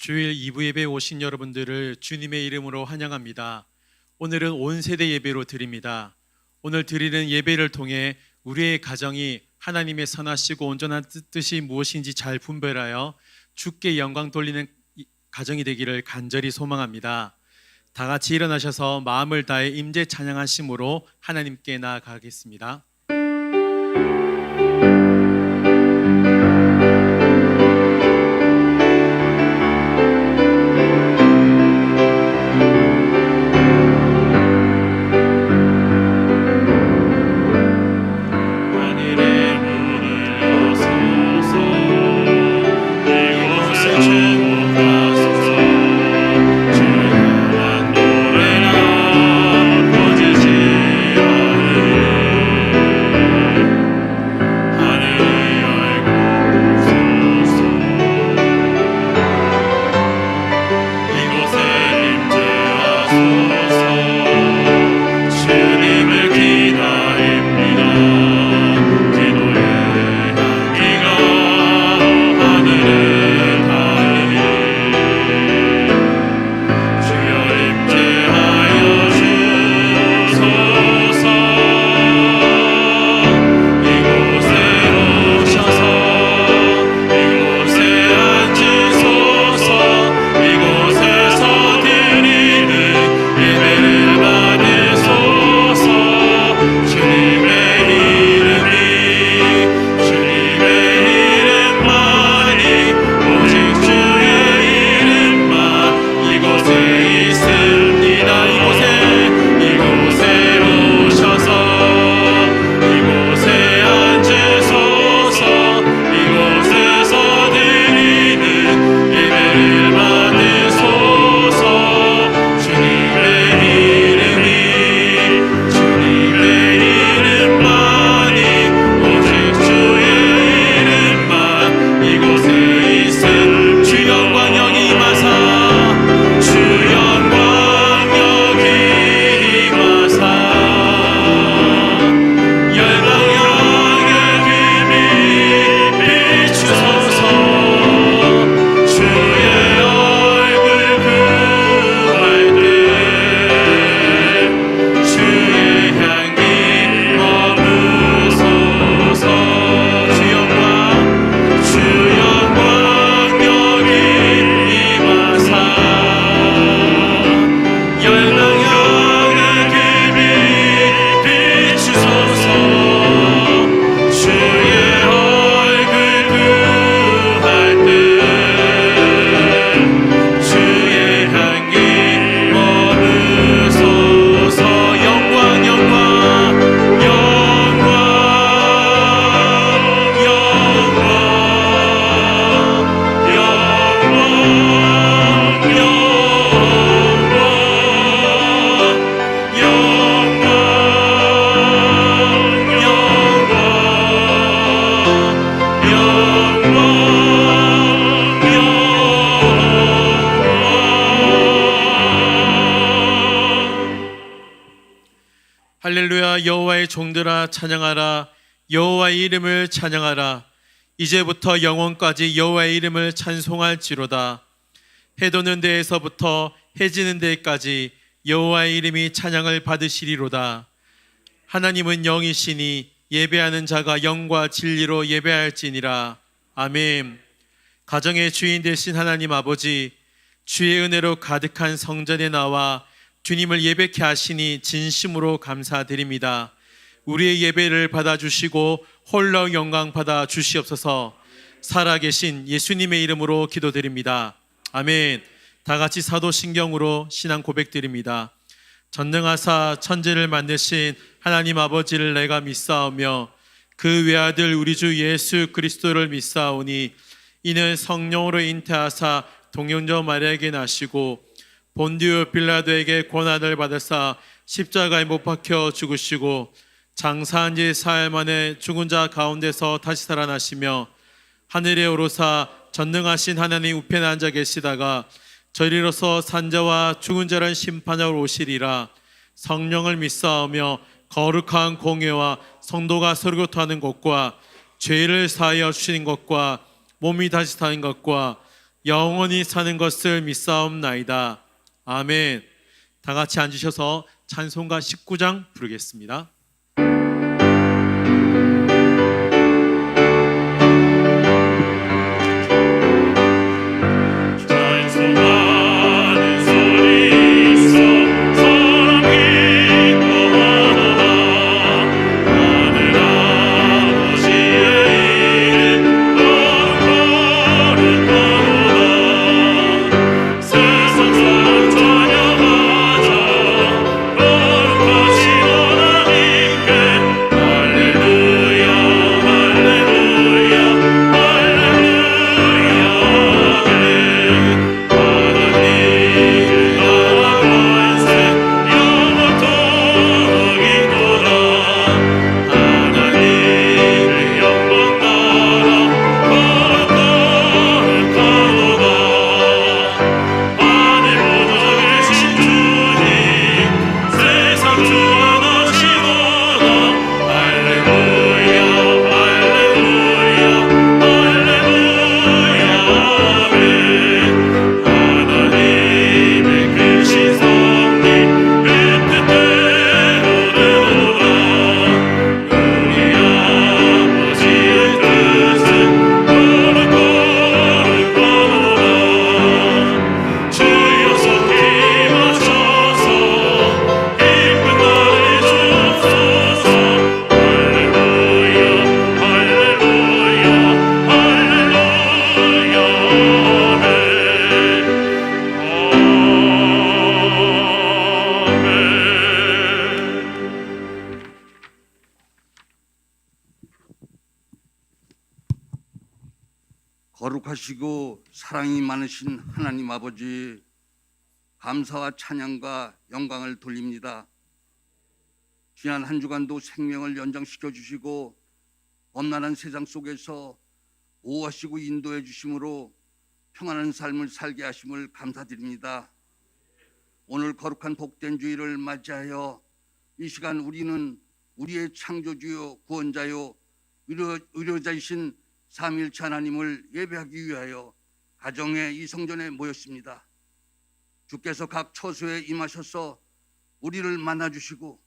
주일 2부 예배에 오신 여러분들을 주님의 이름으로 환영합니다. 오늘은 온 세대 예배로 드립니다. 오늘 드리는 예배를 통해 우리의 가정이 하나님의 선하시고 온전한 뜻이 무엇인지 잘 분별하여 주께 영광 돌리는 가정이 되기를 간절히 소망합니다. 다 같이 일어나셔서 마음을 다해 임재 찬양하심으로 하나님께 나아가겠습니다. 할렐루야. 여호와의 종들아 찬양하라. 여호와의 이름을 찬양하라. 이제부터 영원까지 여호와의 이름을 찬송할지로다. 해 도는 데에서부터 해 지는 데까지 여호와의 이름이 찬양을 받으시리로다. 하나님은 영이시니 예배하는 자가 영과 진리로 예배할지니라. 아멘. 가정의 주인 되신 하나님 아버지, 주의 은혜로 가득한 성전에 나와 주님을 예배케 하시니 진심으로 감사드립니다. 우리의 예배를 받아주시고 홀로 영광 받아 주시옵소서. 살아계신 예수님의 이름으로 기도드립니다. 아멘. 다 같이 사도신경으로 신앙 고백드립니다. 전능하사 천지를 만드신 하나님 아버지를 내가 믿사오며 그 외아들 우리 주 예수 그리스도를 믿사오니 이는 성령으로 잉태하사 동정녀 마리아에게 나시고 본디오 빌라도에게 고난을 받으사 십자가에 못 박혀 죽으시고 장사한 지 사흘 만에 죽은 자 가운데서 다시 살아나시며 하늘에 오르사 전능하신 하나님 우편에 앉아 계시다가 저리로서 산자와 죽은 자를 심판하러 오시리라. 성령을 믿사오며 거룩한 공예와 성도가 서로 교통하는 것과 죄를 사하여 주시는 것과 몸이 다시 사는 것과 영원히 사는 것을 믿사옵나이다. 아멘. 다 같이 앉으셔서 찬송가 19장 부르겠습니다. 거룩하시고 사랑이 많으신 하나님 아버지, 감사와 찬양과 영광을 돌립니다. 지난 한 주간도 생명을 연장시켜 주시고 엄난한 세상 속에서 보호하시고 인도해 주심으로 평안한 삶을 살게 하심을 감사드립니다. 오늘 거룩한 복된 주일을 맞이하여 이 시간 우리는 우리의 창조주요 구원자요 의료자이신 삼위일체 하나님을 예배하기 위하여 가정의 이 성전에 모였습니다. 주께서 각 처소에 임하셔서 우리를 만나주시고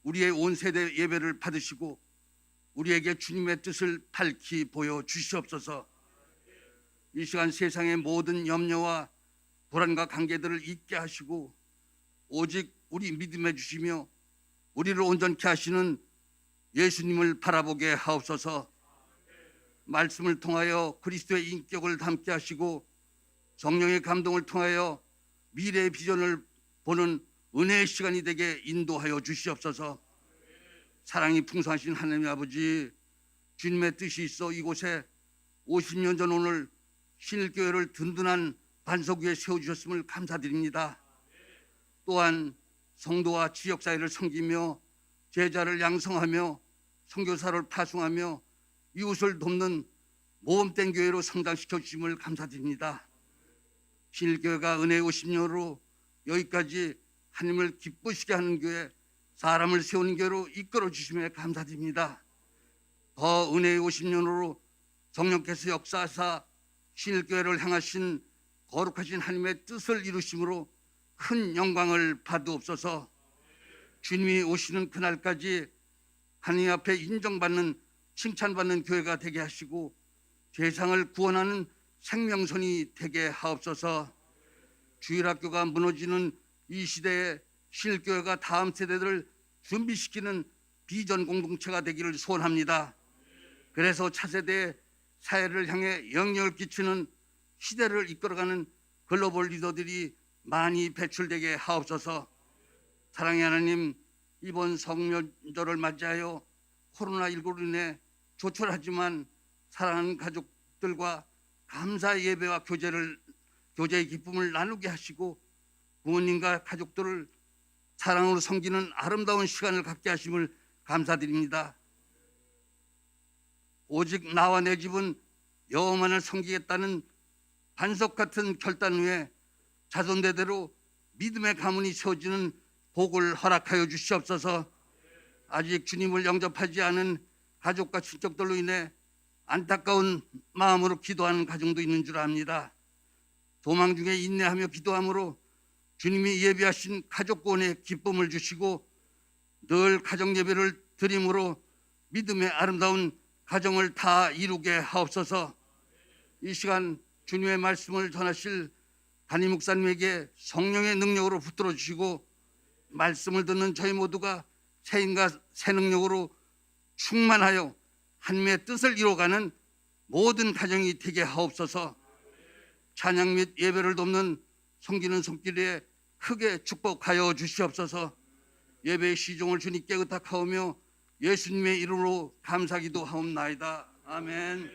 우리의 온 세대 예배를 받으시고 우리에게 주님의 뜻을 밝히 보여주시옵소서. 이 시간 세상의 모든 염려와 불안과 관계들을 잊게 하시고 오직 우리 믿음해 주시며 우리를 온전케 하시는 예수님을 바라보게 하옵소서. 말씀을 통하여 그리스도의 인격을 담게 하시고 성령의 감동을 통하여 미래의 비전을 보는 은혜의 시간이 되게 인도하여 주시옵소서. 사랑이 풍성하신 하나님 아버지, 주님의 뜻이 있어 이곳에 50년 전 오늘 신일교회를 든든한 반석 위에 세워주셨음을 감사드립니다. 또한 성도와 지역사회를 섬기며 제자를 양성하며 선교사를 파송하며 이웃을 돕는 모범된 교회로 성장시켜 주심을 감사드립니다. 신일교회가 은혜의 50년으로 여기까지 하나님을 기쁘시게 하는 교회, 사람을 세우는 교회로 이끌어 주심에 감사드립니다. 더 은혜의 50년으로 성령께서 역사하사 신일교회를 향하신 거룩하신 하나님의 뜻을 이루심으로 큰 영광을 받으옵소서. 주님이 오시는 그날까지 하나님 앞에 인정받는 칭찬받는 교회가 되게 하시고 세상을 구원하는 생명선이 되게 하옵소서. 주일학교가 무너지는 이 시대에 신일교회가 다음 세대들을 준비시키는 비전 공동체가 되기를 소원합니다. 그래서 차세대의 사회를 향해 영향을 끼치는 시대를 이끌어가는 글로벌 리더들이 많이 배출되게 하옵소서. 사랑의 하나님, 이번 성명절을 맞이하여 코로나19로 인해 조촐하지만 사랑하는 가족들과 감사 예배와 교제의 기쁨을 나누게 하시고 부모님과 가족들을 사랑으로 섬기는 아름다운 시간을 갖게 하심을 감사드립니다. 오직 나와 내 집은 여호와만을 섬기겠다는 반석 같은 결단 후에 자손대대로 믿음의 가문이 세워지는 복을 허락하여 주시옵소서. 아직 주님을 영접하지 않은 가족과 친척들로 인해 안타까운 마음으로 기도하는 가정도 있는 줄 압니다. 도망 중에 인내하며 기도함으로 주님이 예비하신 가족 구원의 기쁨을 주시고 늘 가정 예배를 드림으로 믿음의 아름다운 가정을 다 이루게 하옵소서. 이 시간 주님의 말씀을 전하실 담임 목사님에게 성령의 능력으로 붙들어 주시고 말씀을 듣는 저희 모두가 새인과 새 능력으로 충만하여 하나님의 뜻을 이루어가는 모든 가정이 되게 하옵소서. 찬양 및 예배를 돕는 섬기는 손길에 크게 축복하여 주시옵소서. 예배의 시종을 주님께 의탁하오며 예수님의 이름으로 감사기도 하옵나이다. 아멘.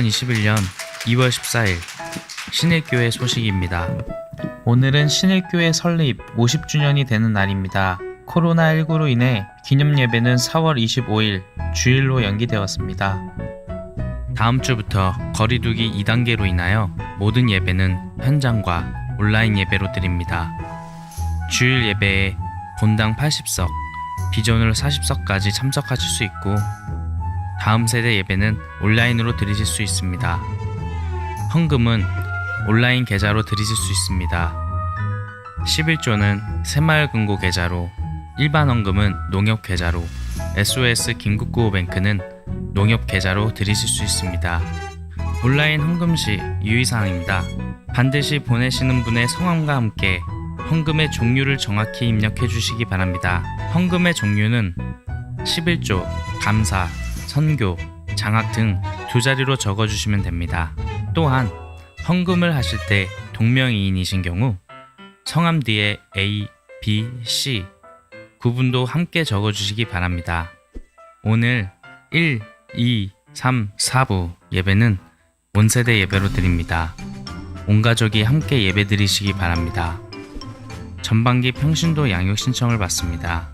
2021년 2월 14일 신일교회 소식입니다. 오늘은 신일교회 설립 50주년이 되는 날입니다. 코로나19로 인해 기념예배는 4월 25일 주일로 연기되었습니다. 다음 주부터 거리두기 2단계로 인하여 모든 예배는 현장과 온라인 예배로 드립니다. 주일 예배에 본당 80석, 비전으로 40석까지 참석하실 수 있고 다음 세대 예배는 온라인으로 드리실 수 있습니다. 헌금은 온라인 계좌로 드리실 수 있습니다. 11조는 새마을금고 계좌로, 일반 헌금은 농협 계좌로, SOS 긴급구호뱅크는 농협 계좌로 드리실 수 있습니다. 온라인 헌금 시 유의사항입니다. 반드시 보내시는 분의 성함과 함께 헌금의 종류를 정확히 입력해 주시기 바랍니다. 헌금의 종류는 11조, 감사, 선교, 장학 등 두 자리로 적어주시면 됩니다. 또한 헌금을 하실 때 동명이인이신 경우 성함 뒤에 A, B, C 구분도 함께 적어주시기 바랍니다. 오늘 1, 2, 3, 4부 예배는 온세대 예배로 드립니다. 온 가족이 함께 예배 드리시기 바랍니다. 전반기 평신도 양육 신청을 받습니다.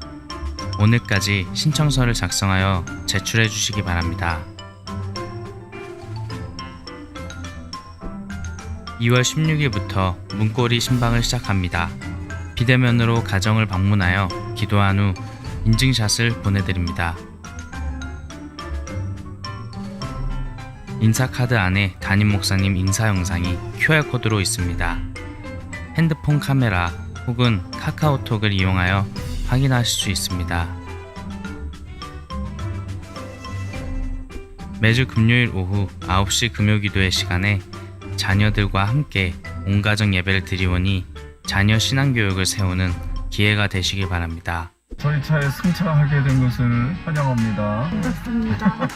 오늘까지 신청서를 작성하여 제출해 주시기 바랍니다. 2월 16일부터 문고리 신방을 시작합니다. 비대면으로 가정을 방문하여 기도한 후 인증샷을 보내드립니다. 인사카드 안에 담임 목사님 인사 영상이 QR코드로 있습니다. 핸드폰 카메라 혹은 카카오톡을 이용하여 확인하실 수 있습니다. 매주 금요일 오후 9시 금요기도의 시간에 자녀들과 함께 온가정 예배를 드리오니 자녀 신앙교육을 세우는 기회가 되시길 바랍니다. 저희 차에 승차하게 된 것을 환영합니다. 반갑습니다.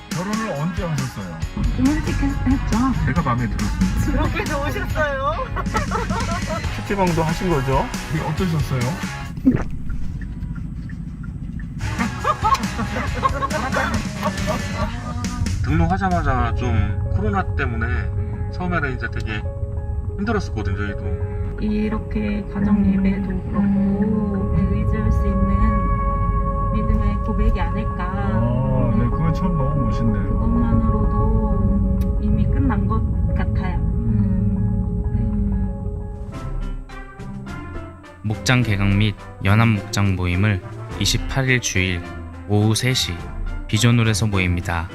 결혼을 언제 하셨어요? 좀 일찍 했죠. 제가 마음에 들었습니다. 그렇게 좋으셨어요? PT방도 하신 거죠? 이게 어떠셨어요? 등록하자마자 좀 코로나 때문에 처음에는 이제 되게 힘들었었거든요, 저희도. 이렇게 가정 예배도 그렇고 의지할 수 있는 믿음의 고백이 아닐까. 네, 그거 참 너무 멋있네요. 그것만으로도 이미 끝난 것 같아요. 목장 개강 및 연합 목장 모임을 28일 주일 오후 3시 비전홀에서 모입니다.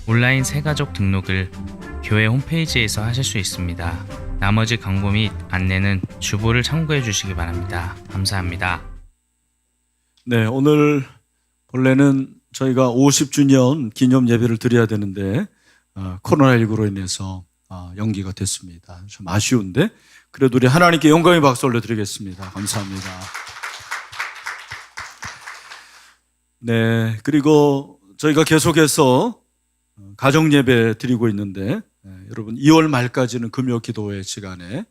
온라인 새가족 등록을 교회 홈페이지에서 하실 수 있습니다. 나머지 광고 및 안내는 주보를 참고해 주시기 바랍니다. 감사합니다. 네, 오늘 본래는 저희가 50주년 기념 예배를 드려야 되는데 코로나19로 인해서 연기가 됐습니다. 좀 아쉬운데 그래도 우리 하나님께 영광의 박수 올려드리겠습니다. 감사합니다. 네, 그리고 저희가 계속해서 가정 예배 드리고 있는데 여러분 2월 말까지는 금요 기도회 시간에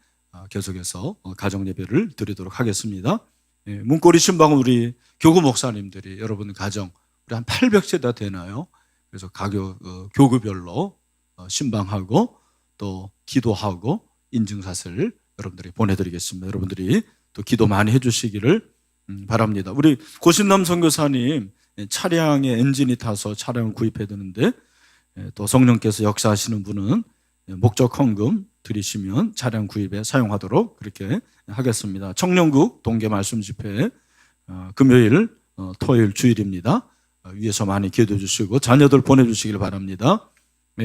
계속해서 가정 예배를 드리도록 하겠습니다. 문고리 신방은 우리 교구 목사님들이 여러분 가정 우리 한 800세대 되나요? 그래서 교구별로 신방하고 또 기도하고 인증샷을 여러분들이 보내드리겠습니다. 여러분들이 또 기도 많이 해주시기를 바랍니다. 우리 고신남 선교사님 차량에 엔진이 타서 차량을 구입해야 되는데 또 성령께서 역사하시는 분은 목적 헌금 드리시면 차량 구입에 사용하도록 그렇게 하겠습니다. 청년국 동계 말씀 집회 금요일, 토요일, 주일입니다. 위에서 많이 기도해 주시고 자녀들 보내주시길 바랍니다.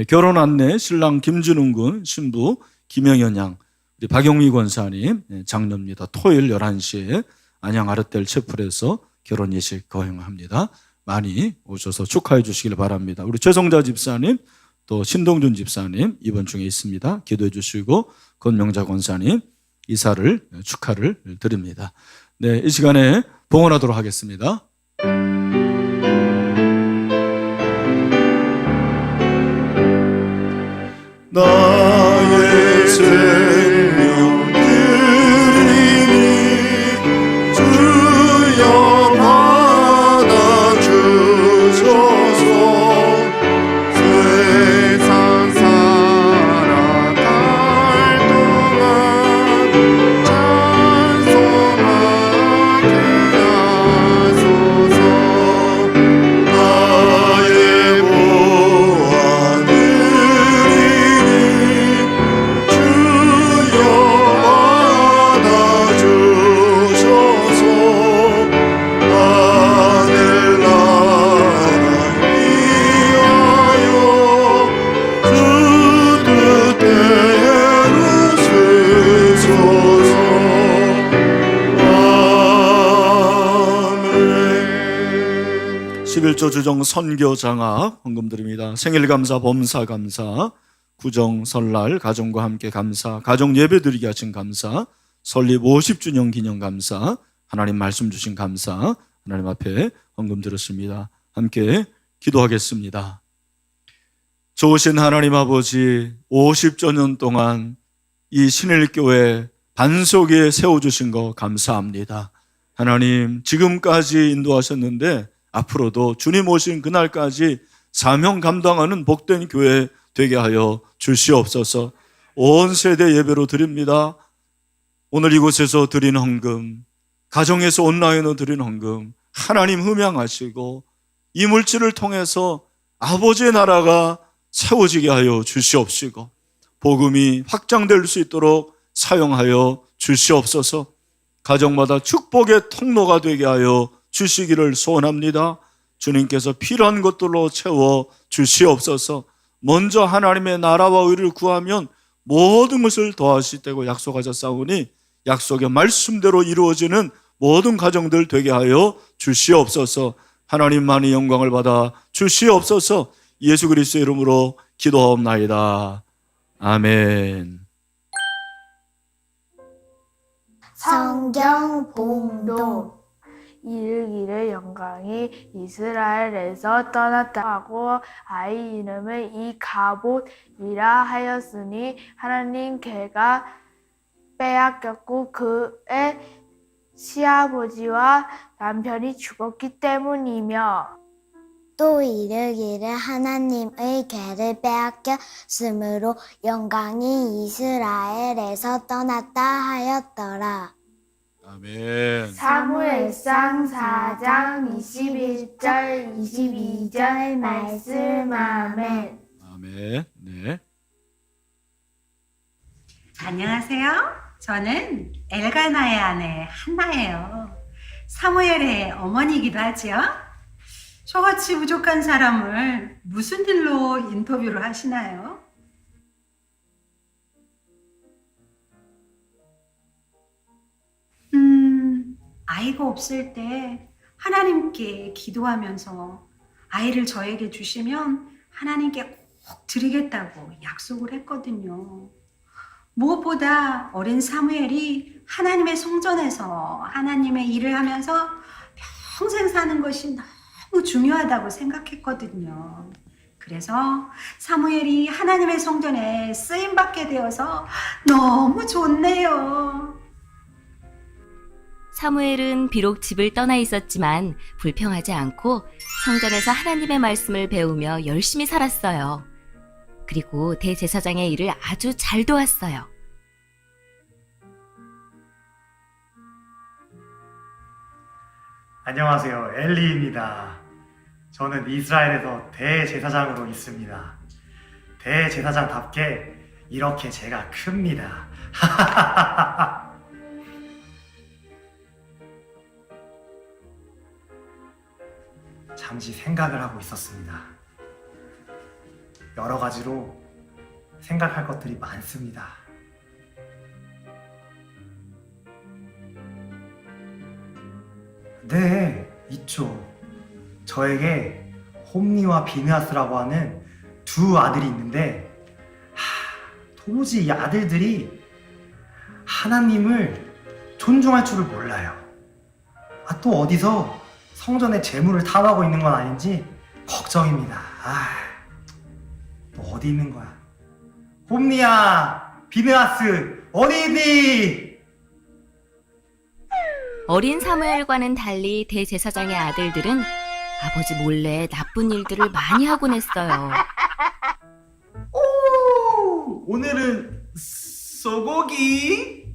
결혼 안내 신랑 김준웅 군, 신부 김영현 양, 우리 박영미 권사님 장녀입니다. 토요일 11시에 안양 아르텔 채플에서 결혼 예식 거행합니다. 많이 오셔서 축하해 주시길 바랍니다. 우리 최성자 집사님 또 신동준 집사님 이번 중에 있습니다. 기도해 주시고 권명자 권사님 이사를 축하를 드립니다. 네, 이 시간에 봉헌하도록 하겠습니다. 나의 생명 드리니 주여 받아주소서. 일조 주정 선교 장학 헌금 드립니다. 생일 감사, 범사 감사, 구정 설날 가정과 함께 감사, 가정 예배 드리게 하신 감사, 설립 50주년 기념 감사, 하나님 말씀 주신 감사, 하나님 앞에 헌금 드렸습니다. 함께 기도하겠습니다. 좋으신 하나님 아버지, 50주년 동안 이 신일교회 반석 위에 세워주신 거 감사합니다. 하나님, 지금까지 인도하셨는데 앞으로도 주님 오신 그날까지 사명 감당하는 복된 교회 되게 하여 주시옵소서. 온 세대 예배로 드립니다. 오늘 이곳에서 드린 헌금, 가정에서 온라인으로 드린 헌금, 하나님 흠양하시고 이 물질을 통해서 아버지의 나라가 세워지게 하여 주시옵시고 복음이 확장될 수 있도록 사용하여 주시옵소서. 가정마다 축복의 통로가 되게 하여 주시기를 소원합니다. 주님께서 필요한 것들로 채워 주시옵소서. 먼저 하나님의 나라와 의를 구하면 모든 것을 더하시되고 약속하셨사오니 약속의 말씀대로 이루어지는 모든 가정들 되게 하여 주시옵소서. 하나님만이 영광을 받아 주시옵소서. 예수 그리스도의 이름으로 기도하옵나이다. 아멘. 성경 봉독. 이르기를 영광이 이스라엘에서 떠났다 하고 아이 이름을 이가봇이라 하였으니 하나님 걔가 빼앗겼고 그의 시아버지와 남편이 죽었기 때문이며 또 이르기를 하나님의 괴를 빼앗겼으므로 영광이 이스라엘에서 떠났다 하였더라. 아멘. 사무엘상 4장 21절 22절 말씀. 아멘. 아멘. 네. 안녕하세요. 저는 엘가나의 아내 한나예요. 사무엘의 어머니이기도 하죠. 저같이 부족한 사람을 무슨 일로 인터뷰를 하시나요? 아이가 없을 때 하나님께 기도하면서 아이를 저에게 주시면 하나님께 꼭 드리겠다고 약속을 했거든요. 무엇보다 어린 사무엘이 하나님의 성전에서 하나님의 일을 하면서 평생 사는 것이 너무 중요하다고 생각했거든요. 그래서 사무엘이 하나님의 성전에 쓰임받게 되어서 너무 좋네요. 사무엘은 비록 집을 떠나 있었지만 불평하지 않고 성전에서 하나님의 말씀을 배우며 열심히 살았어요. 그리고 대제사장의 일을 아주 잘 도왔어요. 안녕하세요. 엘리입니다. 저는 이스라엘에서 대제사장으로 있습니다. 대제사장답게 이렇게 제가 큽니다. 잠시 생각을 하고 있었습니다. 여러 가지로 생각할 것들이 많습니다. 네, 있죠. 저에게 홈니와 비느하스라고 하는 두 아들이 있는데 도무지 이 아들들이 하나님을 존중할 줄을 몰라요. 또 어디서 성전의 재물을 탐하고 있는 건 아닌지 걱정입니다. 또 어디 있는 거야? 홈니야, 비느하스, 어디 있니? 어린 사무엘과는 달리 대제사장의 아들들은 아버지 몰래 나쁜 일들을 많이 하곤 했어요. 오늘은 소고기?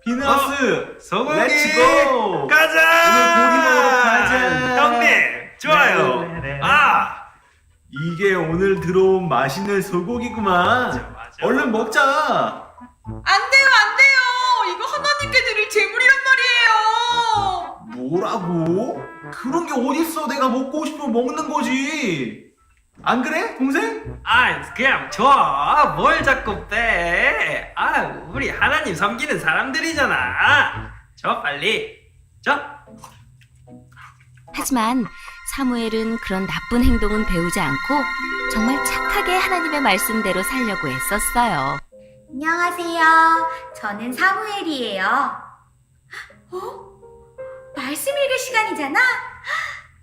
비너스 소고기 렛츠고 가자. 오늘 고기 먹으러 가자. 형님 좋아요. 네네네. 이게 오늘 들어온 맛있는 소고기구만. 맞아. 얼른 먹자. 안 돼요. 이거 하나님께 드릴 재물이란 말이에요. 뭐라고? 그런 게 어딨어. 내가 먹고 싶으면 먹는 거지. 안 그래, 동생? 그냥 줘. 뭘 자꾸 빼. 우리 하나님 섬기는 사람들이잖아. 줘, 빨리. 줘. 하지만 사무엘은 그런 나쁜 행동은 배우지 않고 정말 착하게 하나님의 말씀대로 살려고 애썼어요. 안녕하세요. 저는 사무엘이에요. 말씀 읽을 시간이잖아?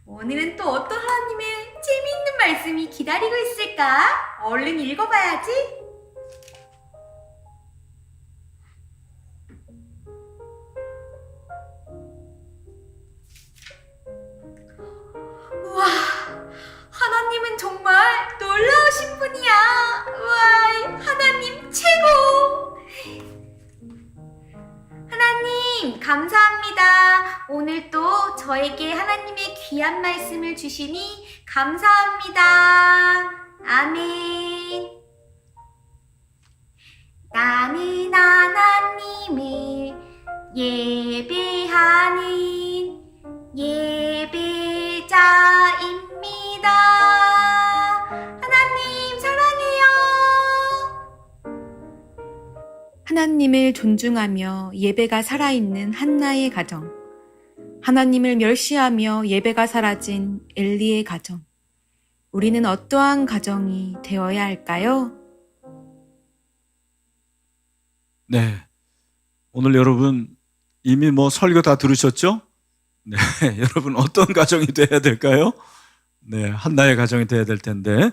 오늘은 또 어떤 하나님의 재미있는 말씀이 기다리고 있을까? 얼른 읽어봐야지. 우와, 하나님은 정말 놀라우신 분이야. 우와, 하나님 최고! 하나님, 감사합니다. 오늘 또 저에게 하나님의 귀한 말씀을 주시니 감사합니다. 아멘. 나는 하나님을 예배하는 예배자입니다. 하나님 사랑해요. 하나님을 존중하며 예배가 살아있는 한나의 가정, 하나님을 멸시하며 예배가 사라진 엘리의 가정, 우리는 어떠한 가정이 되어야 할까요? 네. 오늘 여러분 이미 설교 다 들으셨죠? 네. 여러분 어떤 가정이 돼야 될까요? 네. 한나의 가정이 돼야 될 텐데,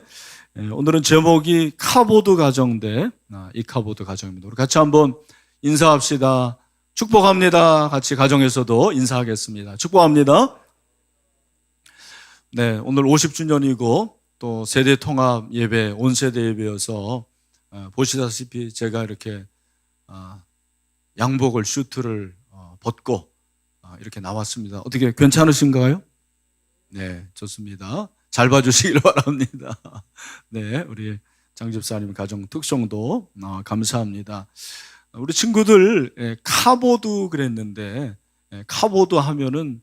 오늘은 제목이 카보드 가정대 이카보드 가정입니다. 우리 같이 한번 인사합시다. 축복합니다. 같이 가정에서도 인사하겠습니다. 축복합니다. 네, 오늘 50주년이고 또 세대 통합 예배, 온 세대 예배여서 보시다시피 제가 이렇게 양복을 슈트를 벗고 이렇게 나왔습니다. 어떻게 괜찮으신가요? 네, 좋습니다. 잘 봐주시길 바랍니다. 네, 우리 장 집사님 가정 특성도 감사합니다. 우리 친구들 카보드 그랬는데, 카보드 하면은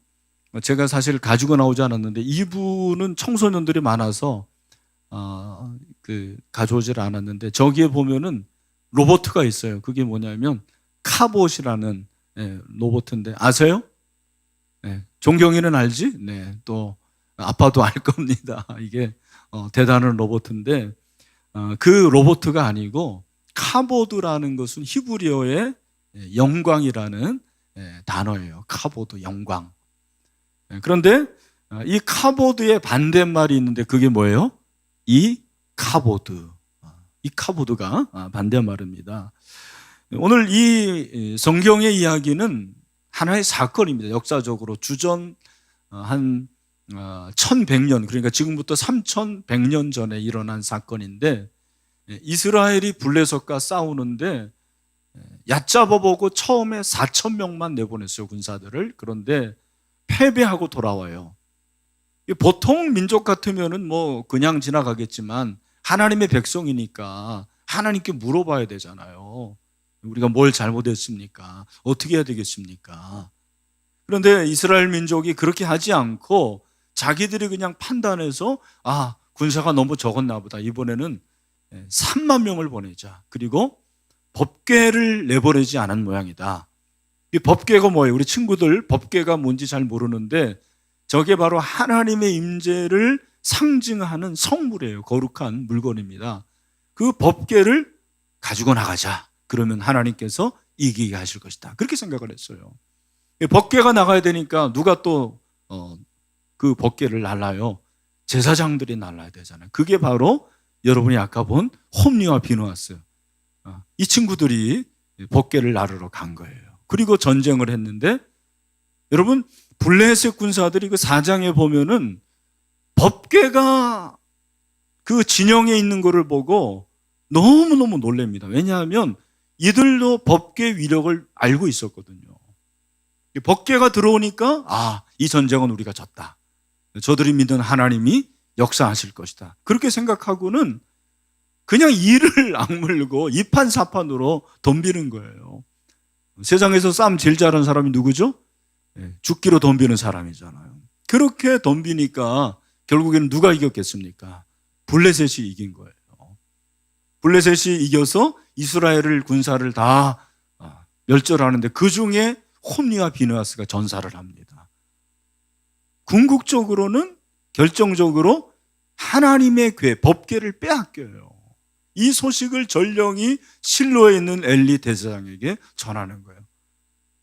제가 사실 가지고 나오지 않았는데 이분은 청소년들이 많아서 가져오질 않았는데, 저기에 보면은 로봇가 있어요. 그게 뭐냐면 카봇이라는 로봇인데 아세요? 네, 종경이는 알지? 네, 또 아빠도 알 겁니다. 이게 대단한 로봇인데, 그 로봇가 아니고 카보드라는 것은 히브리어의 영광이라는 단어예요. 카보드, 영광. 그런데 이 카보드의 반대말이 있는데 그게 뭐예요? 이 카보드. 이 카보드가 반대말입니다. 오늘 이 성경의 이야기는 하나의 사건입니다. 역사적으로 주전 한 1100년, 그러니까 지금부터 3100년 전에 일어난 사건인데, 이스라엘이 블레셋과 싸우는데 얕잡아보고 처음에 4,000명만 내보냈어요, 군사들을. 그런데 패배하고 돌아와요. 보통 민족 같으면은 그냥 지나가겠지만 하나님의 백성이니까 하나님께 물어봐야 되잖아요. 우리가 뭘 잘못했습니까? 어떻게 해야 되겠습니까? 그런데 이스라엘 민족이 그렇게 하지 않고 자기들이 그냥 판단해서 군사가 너무 적었나 보다. 이번에는 3만 명을 보내자. 그리고 법궤를 내보내지 않은 모양이다. 이 법궤가 뭐예요? 우리 친구들 법궤가 뭔지 잘 모르는데 저게 바로 하나님의 임재를 상징하는 성물이에요. 거룩한 물건입니다. 그 법궤를 가지고 나가자. 그러면 하나님께서 이기게 하실 것이다. 그렇게 생각을 했어요. 법궤가 나가야 되니까 누가 또 그 법궤를 날라요? 제사장들이 날라야 되잖아요. 그게 바로 여러분이 아까 본 홈리와 비누아스. 이 친구들이 법궤를 나르러 간 거예요. 그리고 전쟁을 했는데, 여러분 블레셋 군사들이 그 4장에 보면은 법궤가 그 진영에 있는 거를 보고 너무너무 놀랍니다. 왜냐하면 이들도 법궤 위력을 알고 있었거든요. 법궤가 들어오니까 이 전쟁은 우리가 졌다. 저들이 믿는 하나님이 역사하실 것이다. 그렇게 생각하고는 그냥 이를 악물고 이판사판으로 덤비는 거예요. 세상에서 싸움 제일 잘하는 사람이 누구죠? 죽기로 덤비는 사람이잖아요. 그렇게 덤비니까 결국에는 누가 이겼겠습니까? 블레셋이 이긴 거예요. 블레셋이 이겨서 이스라엘을 군사를 다 멸절하는데 그 중에 홈리와 비느하스가 전사를 합니다. 궁극적으로는 결정적으로 하나님의 궤, 법궤를 빼앗겨요. 이 소식을 전령이 실로에 있는 엘리 대제사장에게 전하는 거예요.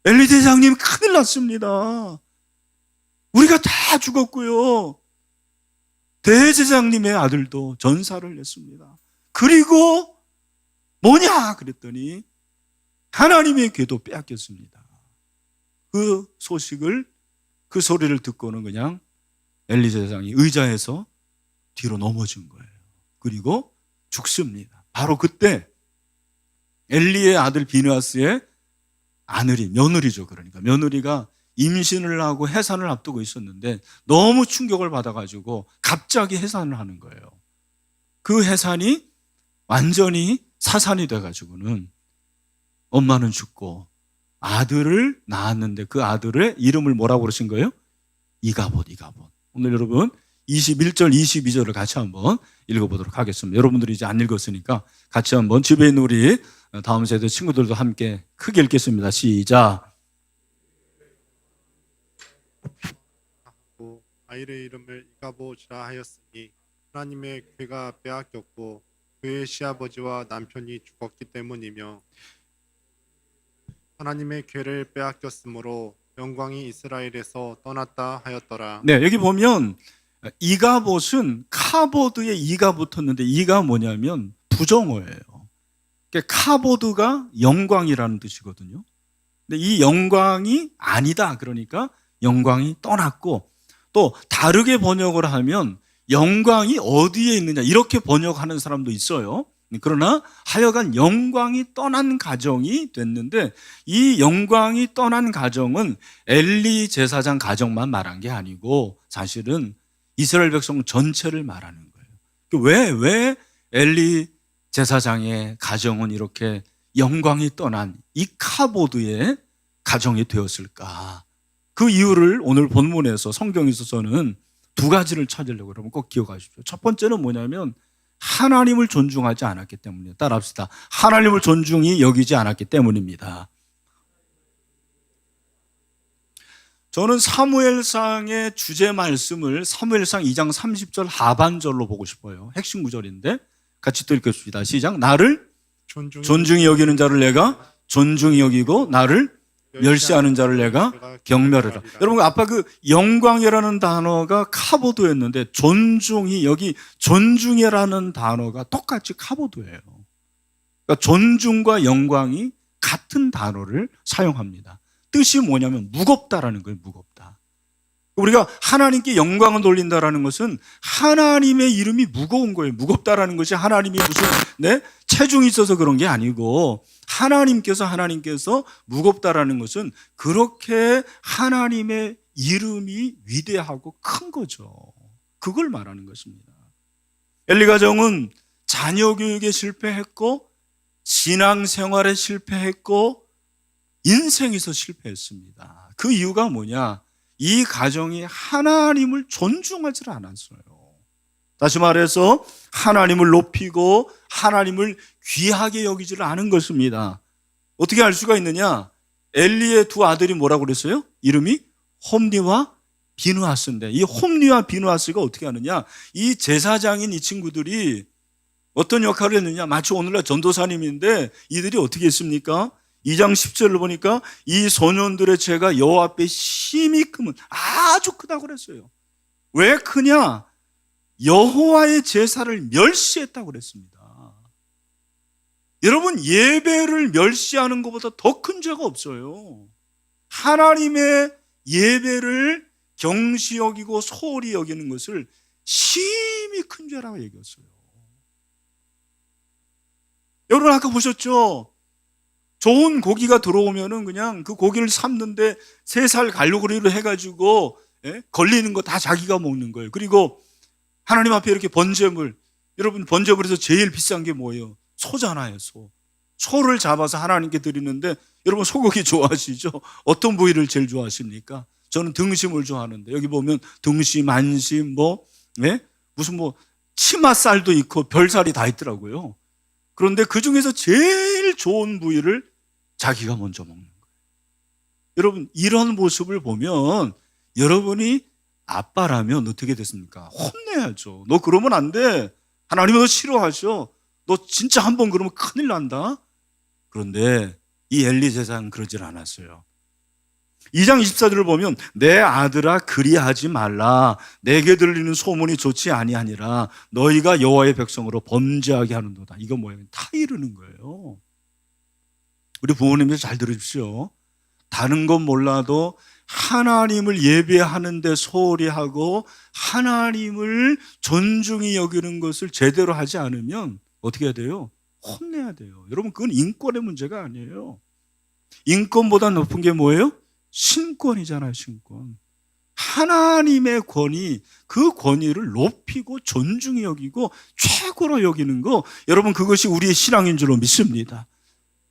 엘리 대제사장님, 큰일 났습니다. 우리가 다 죽었고요. 대제사장님의 아들도 전사를 했습니다. 그리고 뭐냐 그랬더니 하나님의 궤도 빼앗겼습니다. 그 소식을, 그 소리를 듣고는 그냥 엘리 제사장이 의자에서 뒤로 넘어진 거예요. 그리고 죽습니다. 바로 그때 엘리의 아들 비느하스의 며느리죠. 그러니까 며느리가 임신을 하고 해산을 앞두고 있었는데 너무 충격을 받아가지고 갑자기 해산을 하는 거예요. 그 해산이 완전히 사산이 돼가지고는 엄마는 죽고 아들을 낳았는데 그 아들의 이름을 뭐라고 그러신 거예요? 이가봇. 오늘 여러분 21절, 22절을 같이 한번 읽어보도록 하겠습니다. 여러분들이 이제 안 읽었으니까 같이 한번 집에 있는 우리 다음 세대 친구들도 함께 크게 읽겠습니다. 시작. 아이의 이름을 이가봇이라 하였으니 하나님의 궤가 빼앗겼고 그의 시아버지와 남편이 죽었기 때문이며 하나님의 궤를 빼앗겼으므로 영광이 이스라엘에서 떠났다 하였더라. 네, 여기 보면 이가봇은 카보드에 이가 붙었는데 이가 뭐냐면 부정어예요. 그러니까 카보드가 영광이라는 뜻이거든요. 근데 이 영광이 아니다. 그러니까 영광이 떠났고, 또 다르게 번역을 하면 영광이 어디에 있느냐 이렇게 번역하는 사람도 있어요. 그러나 하여간 영광이 떠난 가정이 됐는데, 이 영광이 떠난 가정은 엘리 제사장 가정만 말한 게 아니고 사실은 이스라엘 백성 전체를 말하는 거예요. 왜 엘리 제사장의 가정은 이렇게 영광이 떠난 이 카보드의 가정이 되었을까? 그 이유를 오늘 본문에서 성경에서는 두 가지를 찾으려고 여러분 꼭 기억하십시오. 첫 번째는 뭐냐면 하나님을 존중하지 않았기 때문이에요. 따라합시다. 하나님을 존중히 여기지 않았기 때문입니다. 저는 사무엘상의 주제 말씀을 사무엘상 2장 30절 하반절로 보고 싶어요. 핵심 구절인데 같이 또 읽겠습니다. 시작. 나를 존중히 여기는 자를 내가 존중히 여기고 나를 멸시하는 자를 내가 경멸해라. 여러분, 아까 그 영광이라는 단어가 카보드였는데 존중이, 여기 존중이라는 단어가 똑같이 카보드예요. 그러니까 존중과 영광이 같은 단어를 사용합니다. 뜻이 뭐냐면 무겁다라는 거예요. 무겁다. 우리가 하나님께 영광을 돌린다라는 것은 하나님의 이름이 무거운 거예요. 무겁다라는 것이 하나님이 무슨 체중이 있어서 그런 게 아니고, 하나님께서 무겁다라는 것은 그렇게 하나님의 이름이 위대하고 큰 거죠. 그걸 말하는 것입니다. 엘리 가정은 자녀 교육에 실패했고, 신앙생활에 실패했고, 인생에서 실패했습니다. 그 이유가 뭐냐? 이 가정이 하나님을 존중하지 않았어요. 다시 말해서 하나님을 높이고 하나님을 귀하게 여기지를 않은 것입니다. 어떻게 알 수가 있느냐? 엘리의 두 아들이 뭐라고 그랬어요? 이름이 홈니와 비느하스인데, 이 홈니와 비느하스가 어떻게 하느냐? 이 제사장인 이 친구들이 어떤 역할을 했느냐? 마치 오늘날 전도사님인데 이들이 어떻게 했습니까? 2장 10절을 보니까 이 소년들의 죄가 여호와 앞에 심히 크면, 아주 크다고 그랬어요. 왜 크냐? 여호와의 제사를 멸시했다고 그랬습니다. 여러분, 예배를 멸시하는 것보다 더 큰 죄가 없어요. 하나님의 예배를 경시 여기고 소홀히 여기는 것을 심히 큰 죄라고 얘기했어요. 여러분, 아까 보셨죠? 좋은 고기가 들어오면은 그냥 그 고기를 삶는데 3살 갈고리로 해가지고 걸리는 거 다 자기가 먹는 거예요. 그리고 하나님 앞에 이렇게 번제물, 여러분 번제물에서 제일 비싼 게 뭐예요? 소잖아요. 소를 잡아서 하나님께 드리는데, 여러분 소고기 좋아하시죠? 어떤 부위를 제일 좋아하십니까? 저는 등심을 좋아하는데, 여기 보면 등심, 안심, 무슨 치맛살도 있고 별살이 다 있더라고요. 그런데 그 중에서 제일 좋은 부위를 자기가 먼저 먹는 거예요. 여러분, 이런 모습을 보면 여러분이 아빠라면 어떻게 됐습니까? 혼내야죠. 너 그러면 안 돼. 하나님은 너 싫어하셔. 너 진짜 한번 그러면 큰일 난다. 그런데 이 엘리 제사장은 그러질 않았어요. 2장 24절을 보면 내 아들아 그리하지 말라. 내게 들리는 소문이 좋지 아니하니라. 너희가 여호와의 백성으로 범죄하게 하는도다. 이거 뭐예요? 다 이르는 거예요. 우리 부모님들 잘 들으십시오. 다른 건 몰라도 하나님을 예배하는데 소홀히 하고 하나님을 존중히 여기는 것을 제대로 하지 않으면 어떻게 해야 돼요? 혼내야 돼요. 여러분, 그건 인권의 문제가 아니에요. 인권보다 높은 게 뭐예요? 신권이잖아요. 신권. 하나님의 권위, 그 권위를 높이고 존중히 여기고 최고로 여기는 거, 여러분, 그것이 우리의 신앙인 줄로 믿습니다.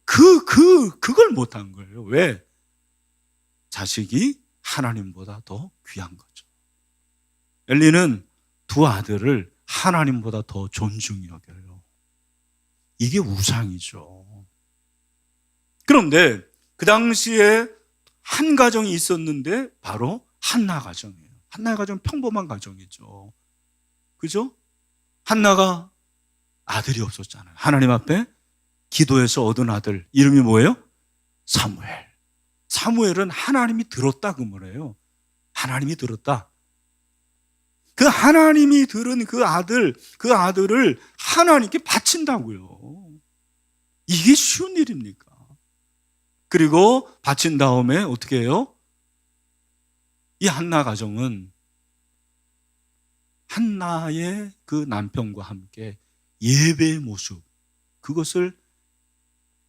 그걸 못한 거예요. 왜? 자식이 하나님보다 더 귀한 거죠. 엘리는 두 아들을 하나님보다 더 존중히 여겨요. 이게 우상이죠. 그런데 그 당시에 한 가정이 있었는데 바로 한나 가정이에요. 한나 가정은 평범한 가정이죠. 그죠? 한나가 아들이 없었잖아요. 하나님 앞에 기도해서 얻은 아들 이름이 뭐예요? 사무엘. 사무엘은 하나님이 들었다 그 말이에요. 하나님이 들었다. 그 하나님이 들은 그 아들을 하나님께 바친다고요. 이게 쉬운 일입니까? 그리고 바친 다음에 어떻게 해요? 이 한나 가정은 한나의 그 남편과 함께 예배의 모습, 그것을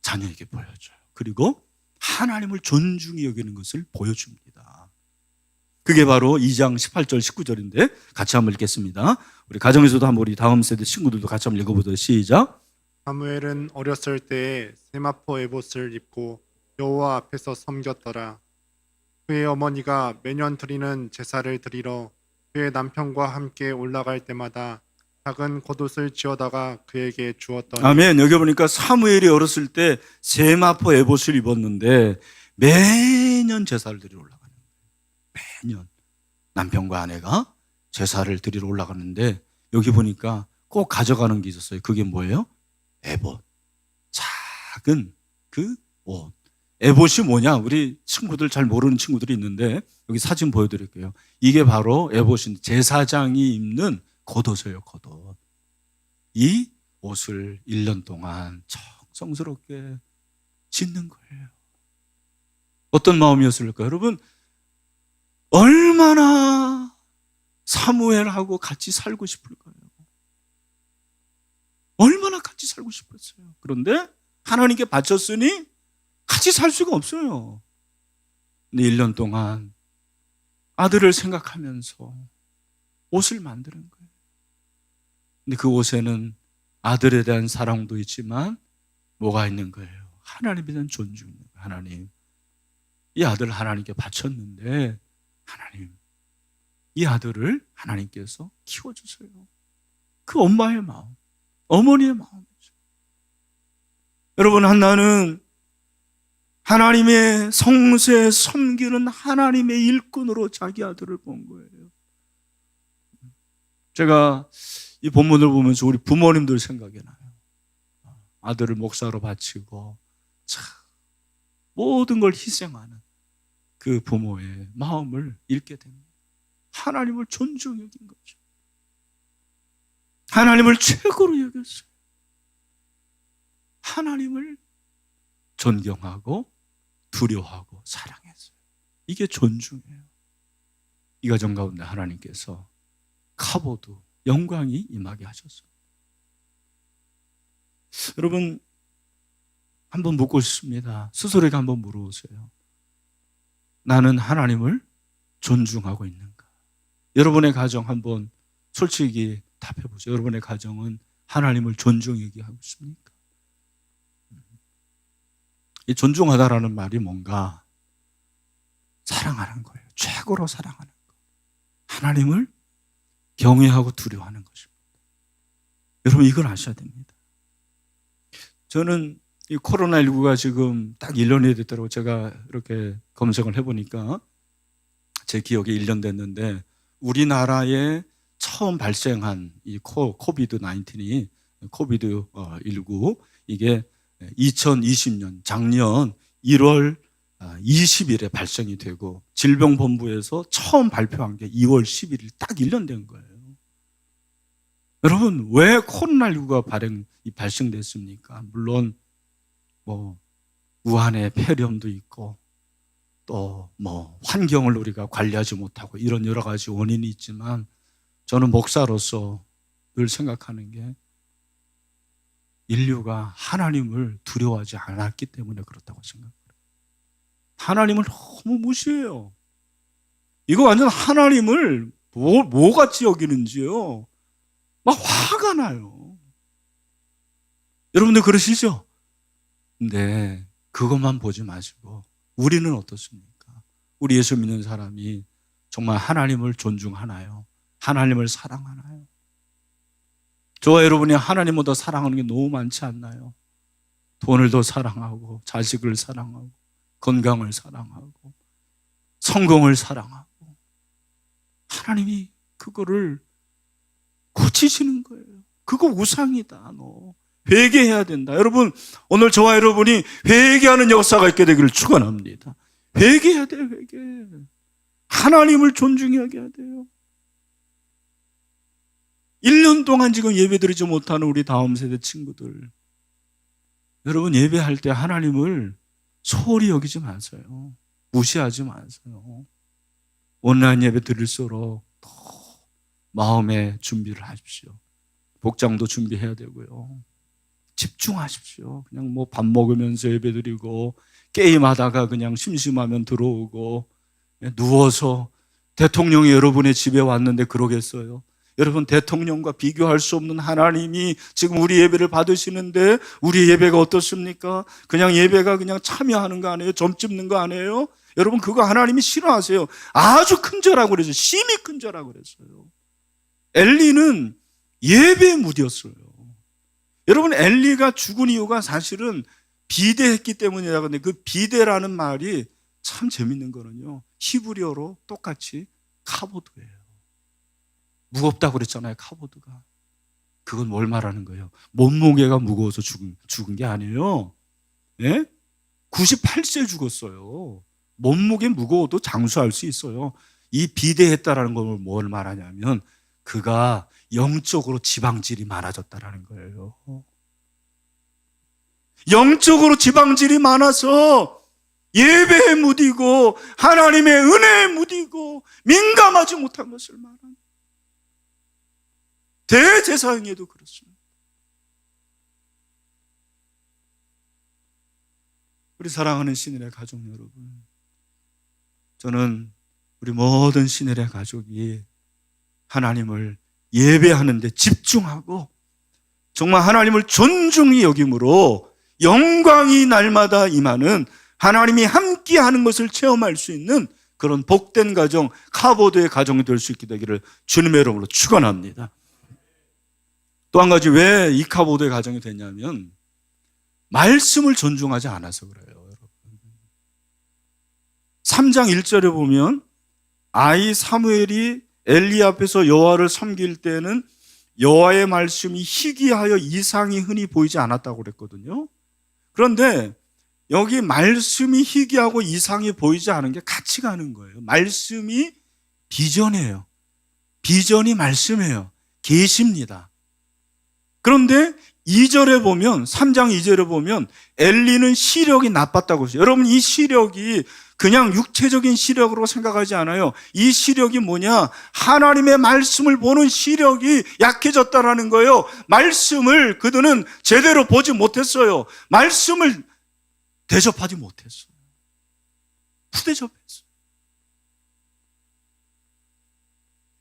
자녀에게 보여줘요. 그리고 하나님을 존중히 여기는 것을 보여줍니다. 그게 바로 2장 18절 19절인데 같이 한번 읽겠습니다. 우리 가정에서도 한번 우리 다음 세대 친구들도 같이 한번 읽어보도록 시작. 사무엘은 어렸을 때에 세마포 에봇을 입고 여호와 앞에서 섬겼더라. 그의 어머니가 매년 드리는 제사를 드리러 그의 남편과 함께 올라갈 때마다 작은 겉옷을 지어다가 그에게 주었더니. 아멘. 여기 보니까 사무엘이 어렸을 때 세마포 에봇을 입었는데 매년 제사를 드리러 올라가는 거예요. 매년 남편과 아내가 제사를 드리러 올라가는데 여기 보니까 꼭 가져가는 게 있었어요. 그게 뭐예요? 에봇. 작은 그 옷. 에봇이 뭐냐? 우리 친구들 잘 모르는 친구들이 있는데 여기 사진 보여드릴게요. 이게 바로 에봇인 제사장이 입는 겉옷이에요. 겉옷. 이 옷을 1년 동안 정성스럽게 짓는 거예요. 어떤 마음이었을까요? 여러분, 얼마나 사무엘하고 같이 살고 싶을까요? 얼마나 같이 살고 싶었어요. 그런데 하나님께 바쳤으니 같이 살 수가 없어요. 근데 1년 동안 아들을 생각하면서 옷을 만드는 거예요. 근데 그 옷에는 아들에 대한 사랑도 있지만 뭐가 있는 거예요? 하나님에 대한 존중. 하나님, 이 아들을 하나님께 바쳤는데 하나님, 이 아들을 하나님께서 키워주세요. 그 엄마의 마음, 어머니의 마음이죠. 여러분, 한나는 하나님의 성소에 섬기는 하나님의 일꾼으로 자기 아들을 본 거예요. 제가 이 본문을 보면서 우리 부모님들 생각이 나요. 아들을 목사로 바치고 참 모든 걸 희생하는 그 부모의 마음을 읽게 됩니다. 하나님을 존중히 여긴 거죠. 하나님을 최고로 여겼어요. 하나님을 존경하고 두려워하고 사랑했어요. 이게 존중이에요. 이 가정 가운데 하나님께서 카보드, 영광이 임하게 하셨어요. 여러분, 한번 묻고 싶습니다. 스스로에게 한번 물어보세요. 나는 하나님을 존중하고 있는가? 여러분의 가정 한번 솔직히 답해보세요. 여러분의 가정은 하나님을 존중하게 하고 있습니까? 이 존중하다라는 말이 뭔가 사랑하는 거예요. 최고로 사랑하는 거. 하나님을 경외하고 두려워하는 것입니다. 여러분, 이걸 아셔야 됩니다. 저는 이 코로나19가 지금 딱 1년이 됐다고 제가 이렇게 검색을 해보니까 제 기억에 1년 됐는데 우리나라에 처음 발생한 이 코비드-19이 코비드-19 이게 2020년 작년 1월 20일에 발생이 되고 질병본부에서 처음 발표한 게 2월 11일 딱 1년 된 거예요. 여러분, 왜 코로나19가 발생됐습니까? 물론 뭐 우한에 폐렴도 있고 또 뭐 환경을 우리가 관리하지 못하고 이런 여러 가지 원인이 있지만 저는 목사로서 늘 생각하는 게 인류가 하나님을 두려워하지 않았기 때문에 그렇다고 생각해요. 하나님을 너무 무시해요. 이거 완전 하나님을 뭐같이 여기는지요. 막 화가 나요. 여러분들 그러시죠? 근데 그것만 보지 마시고 우리는 어떻습니까? 우리 예수 믿는 사람이 정말 하나님을 존중하나요? 하나님을 사랑하나요? 저와 여러분이 하나님보다 사랑하는 게 너무 많지 않나요? 돈을 더 사랑하고 자식을 사랑하고 건강을 사랑하고 성공을 사랑하고 하나님이 그거를 고치시는 거예요. 그거 우상이다. 너 회개해야 된다. 여러분, 오늘 저와 여러분이 회개하는 역사가 있게 되기를 축원합니다. 회개해야 돼요. 회개. 하나님을 존중하게 해야 돼요. 1년 동안 지금 예배드리지 못하는 우리 다음 세대 친구들, 여러분 예배할 때 하나님을 소홀히 여기지 마세요. 무시하지 마세요. 온라인 예배 드릴수록 더 마음의 준비를 하십시오. 복장도 준비해야 되고요. 집중하십시오. 그냥 뭐 밥 먹으면서 예배 드리고 게임하다가 그냥 심심하면 들어오고 누워서 대통령이 여러분의 집에 왔는데 그러겠어요? 여러분, 대통령과 비교할 수 없는 하나님이 지금 우리 예배를 받으시는데 우리 예배가 어떻습니까? 그냥 예배가 그냥 참여하는 거 아니에요? 점 찍는 거 아니에요? 여러분, 그거 하나님이 싫어하세요. 아주 큰절하고 그랬어요. 심히 큰절하고 그랬어요. 엘리는 예배의 무디였어요. 여러분, 엘리가 죽은 이유가 사실은 비대했기 때문이라. 근데 그 비대라는 말이 참 재밌는 거는요, 히브리어로 똑같이 카보드예요. 무겁다고 그랬잖아요, 카보드가. 그건 뭘 말하는 거예요? 몸무게가 무거워서 죽은 게 아니에요. 예? 98세 죽었어요. 몸무게 무거워도 장수할 수 있어요. 이 비대했다라는 걸 뭘 말하냐면 그가 영적으로 지방질이 많아졌다라는 거예요. 영적으로 지방질이 많아서 예배에 무디고 하나님의 은혜에 무디고 민감하지 못한 것을 말합니다. 대제사장에도 그렇습니다. 우리 사랑하는 신일의 가족 여러분, 저는 우리 모든 신일의 가족이 하나님을 예배하는 데 집중하고 정말 하나님을 존중히 여김으로 영광이 날마다 임하는 하나님이 함께하는 것을 체험할 수 있는 그런 복된 가정, 카보드의 가정이 될 수 있게 되기를 주님의 이름으로 축원합니다. 또 한 가지, 왜 이 카보드의 가정이 됐냐면 말씀을 존중하지 않아서 그래요. 여러분, 3장 1절에 보면 아이 사무엘이 엘리 앞에서 여호와를 섬길 때는 여호와의 말씀이 희귀하여 이상이 흔히 보이지 않았다고 그랬거든요. 그런데 여기 말씀이 희귀하고 이상이 보이지 않은 게 같이 가는 거예요. 말씀이 비전이에요. 비전이 말씀이에요. 계시입니다. 그런데 2절에 보면, 3장 2절에 보면 엘리는 시력이 나빴다고 했어요. 여러분, 이 시력이 그냥 육체적인 시력으로 생각하지 않아요. 이 시력이 뭐냐? 하나님의 말씀을 보는 시력이 약해졌다라는 거예요. 말씀을 그들은 제대로 보지 못했어요. 말씀을 대접하지 못했어요. 푸대접했어요.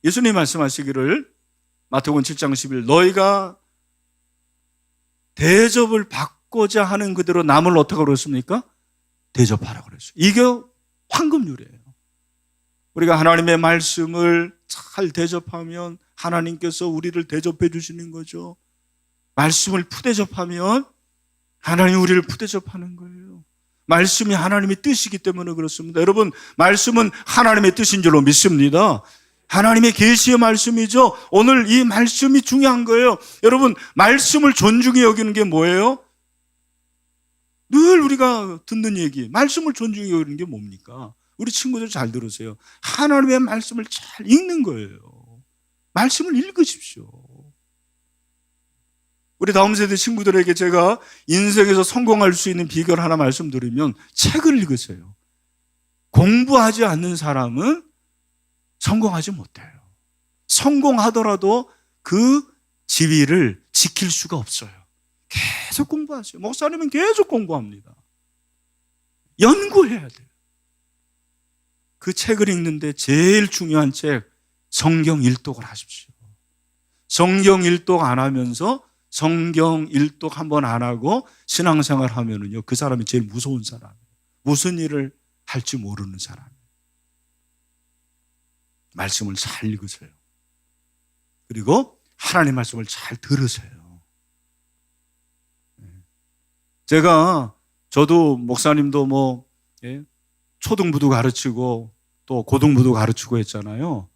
예수님 말씀하시기를 마태복음 7장 11, 너희가 대접을 받고자 하는 그대로 남을 어떻게 그랬습니까? 대접하라고 그랬어요. 이게 황금률이에요. 우리가 하나님의 말씀을 잘 대접하면 하나님께서 우리를 대접해 주시는 거죠. 말씀을 푸대접하면 하나님이 우리를 푸대접하는 거예요. 말씀이 하나님의 뜻이기 때문에 그렇습니다. 여러분, 말씀은 하나님의 뜻인 줄로 믿습니다. 하나님의 계시의 말씀이죠. 오늘 이 말씀이 중요한 거예요. 여러분, 말씀을 존중히 여기는 게 뭐예요? 늘 우리가 듣는 얘기, 말씀을 존중히 여기는 게 뭡니까? 우리 친구들 잘 들으세요. 하나님의 말씀을 잘 읽는 거예요. 말씀을 읽으십시오. 우리 다음 세대 친구들에게 제가 인생에서 성공할 수 있는 비결 하나 말씀드리면 책을 읽으세요. 공부하지 않는 사람은 성공하지 못해요. 성공하더라도 그 지위를 지킬 수가 없어요. 계속 공부하세요. 목사님은 계속 공부합니다. 연구해야 돼요. 그 책을 읽는데 제일 중요한 책, 성경 일독을 하십시오. 성경 일독 안 하면서 성경 일독 한 번 안 하고 신앙생활 하면은요, 그 사람이 제일 무서운 사람이에요. 무슨 일을 할지 모르는 사람이에요. 말씀을 잘 읽으세요. 그리고 하나님 말씀을 잘 들으세요. 저도 목사님도 초등부도 가르치고 또 고등부도 가르치고 했잖아요.